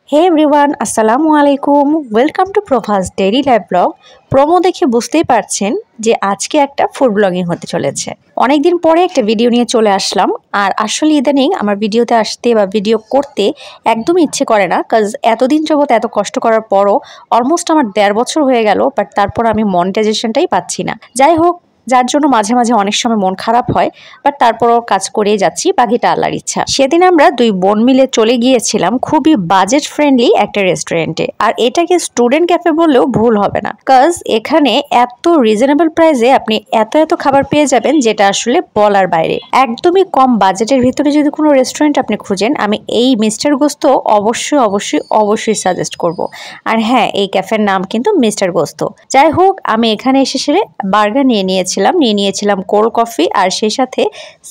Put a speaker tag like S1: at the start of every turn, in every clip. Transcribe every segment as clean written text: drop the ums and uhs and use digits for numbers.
S1: হে everyone, আসসালামু আলাইকুম। Welcome to Prabhas daily life blog. Promo দেখে বুঝতেই পারছেন যে আজকে একটা ফুড ব্লগিং হতে চলেছে। অনেকদিন পরে একটা ভিডিও নিয়ে চলে আসলাম। আর আসলে ইদানিং আমার ভিডিওতে আসতে বা ভিডিও করতে একদমই ইচ্ছে করে না, কাজ এতদিন যাবত এত কষ্ট করার পরও অলমোস্ট আমার 1.5 বছর হয়ে গেল, বাট তারপর আমি মনিটাইজেশনটাই পাচ্ছি না। যাই হোক, যার জন্য মাঝে মাঝে অনেক সময় মন খারাপ হয়, বাট তারপরও কাজ করেই যাচ্ছি, বাকিটা আল্লাহর ইচ্ছা। সেদিন আমরা 2 বোন মিলে চলে গিয়েছিলাম খুবই বাজেট ফ্রেন্ডলি একটা রেস্টুরেন্টে। আর এটাকে স্টুডেন্ট ক্যাফে বললেও ভুল হবে না, কাজ এখানে এত রিজনেবল প্রাইসে আপনি এত এত খাবার পেয়ে যাবেন যেটা আসলে বলার বাইরে। একদমই কম বাজেটের ভিতরে যদি কোনো রেস্টুরেন্ট আপনি খুঁজেন, আমি এই মিস্টার গোস্ত অবশ্যই অবশ্যই অবশ্যই সাজেস্ট করব। আর হ্যাঁ, এই ক্যাফের নাম কিন্তু মিস্টার গোস্ত। যাই হোক, আমি এখানে এসে সেরে বার্গার নিয়ে নিয়েছিলাম কোল্ড কফি, আর সেই সাথে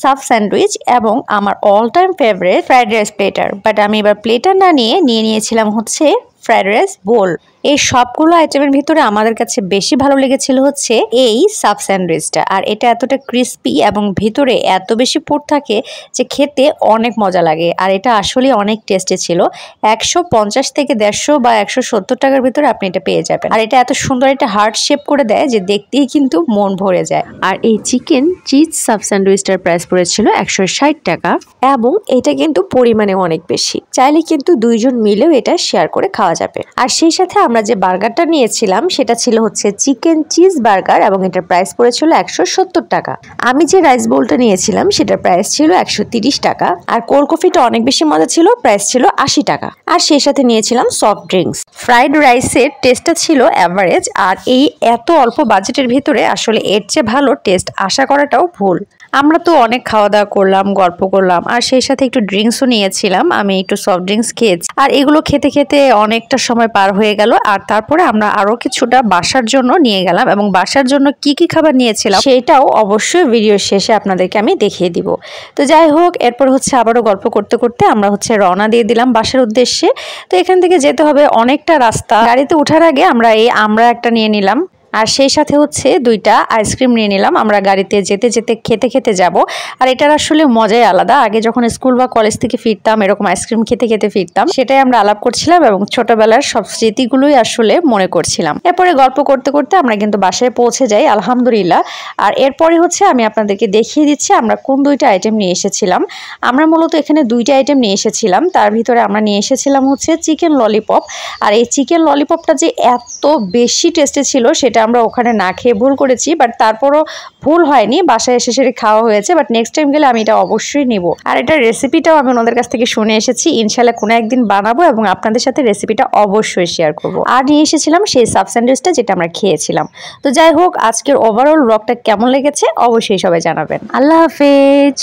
S1: সাব স্যান্ডউইচ এবং আমার all time favourite fried rice platter. But আমি এবার প্লেটার না নিয়ে নিয়েছিলাম হচ্ছে ফ্রাইড রাইস বোল। এই সবগুলো আইটেমের ভিতরে আমাদের কাছে বেশি ভালো লেগেছিল হচ্ছে এই সাব স্যান্ডউইচটা। আর এটা এতটা ক্রিস্পি এবং ভিতরে এত বেশি পুর থাকে যে খেতে অনেক মজা লাগে। আর এটা আসলে অনেক টেস্টি ছিল। 150 থেকে 150 বা 170 টাকার ভিতরে আপনি এটা পেয়ে যাবেন। আর এটা এত সুন্দর একটা হার্ট শেপ করে দেয় যে দেখতেই কিন্তু মন ভরে যায়। আর এই চিকেন চিজ সাব স্যান্ডউইচটার প্রাইস পড়েছিল 160 টাকা, এবং এটা কিন্তু পরিমাণে অনেক বেশি। চাইলে কিন্তু 2 জন মিলেও এটা শেয়ার করে খাওয়া যাবে। আর সেই সাথে আমরা যে বার্গারটা নিয়েছিলাম সেটা ছিল হচ্ছে চিকেন চিজ বার্গার, এবং এটার প্রাইস পড়েছিল 170 টাকা। আমি যে রাইস বোলটা নিয়েছিলাম সেটার প্রাইস ছিল 130 টাকা। আর কোল্ড কফিটা অনেক বেশি মজা ছিল, প্রাইস ছিল 80 টাকা। আর সেই সাথে নিয়েছিলাম সফট ড্রিঙ্কস। ফ্রাইড রাইসের টেস্টটা ছিল অ্যাভারেজ। আর এই এত অল্প বাজেটের ভিতরে আসলে এর চেয়ে ভালো টেস্ট আশা করাটাও ভুল। আমরা তো অনেক খাওয়া দাওয়া করলাম, গল্প করলাম, আর সেই সাথে একটু ড্রিঙ্কসও নিয়েছিলাম। আমি একটু সফট ড্রিঙ্কস খেয়েছি। আর এগুলো খেতে খেতে অনেকটা সময় পার হয়ে গেল। আর তারপরে আমরা আরো কিছুটা বাসার জন্য নিয়ে গেলাম, এবং বাসার জন্য কি কি খাবার নিয়েছিলাম সেটাও অবশ্যই ভিডিওর শেষে আপনাদেরকে আমি দেখিয়ে দিব। তো যাই হোক, এরপর হচ্ছে আবারও গল্প করতে করতে আমরা হচ্ছে রওনা দিয়ে দিলাম বাসার উদ্দেশ্যে। তো এখান থেকে যেতে হবে অনেকটা রাস্তা। গাড়িতে ওঠার আগে আমরা একটা নিয়ে নিলাম, আর সেই সাথে হচ্ছে 2টা আইসক্রিম নিয়ে নিলাম। আমরা গাড়িতে যেতে যেতে খেতে যাব। আর এটার আসলে মজাই আলাদা। আগে যখন স্কুল বা কলেজ থেকে ফিরতাম, এরকম আইসক্রিম খেতে ফিরতাম, সেটাই আমরা আলাপ করছিলাম এবং ছোটবেলার সব স্মৃতিগুলোই আসলে মনে করছিলাম। এরপরে গল্প করতে করতে আমরা কিন্তু বাসায় পৌঁছে যাই আলহামদুলিল্লাহ। আর এরপরে হচ্ছে আমি আপনাদেরকে দেখিয়ে দিচ্ছি আমরা কোন 2টা আইটেম নিয়ে এসেছিলাম। আমরা মূলত এখানে 2টা আইটেম নিয়ে এসেছিলাম। তার ভিতরে আমরা নিয়ে এসেছিলাম হচ্ছে চিকেন ললিপপ। আর এই চিকেন ললিপপটা যে এত বেশি টেস্টি ছিল সেটা আমরা ওখানে না খেয়ে ভুল করেছি, বাট তারপরও ভুল হয়নি, বাসায় এসে সেটা খাওয়া হয়েছে। বাট নেক্সট টাইম গেলে আমি এটা অবশ্যই নিব। আর এটার রেসিপিটাও আমি ওনাদের কাছ থেকে শুনে এসেছি। ইনশাল্লাহ কোনো একদিন বানাবো এবং আপনাদের সাথে রেসিপিটা অবশ্যই শেয়ার করব। আর নিয়ে এসেছিলাম সেই সাব স্যান্ডউইচটা যেটা আমরা খেয়েছিলাম। তো যাই হোক, আজকের ওভারঅল ব্লগটা কেমন লেগেছে অবশ্যই সবাই জানাবেন। আল্লাহ হাফেজ।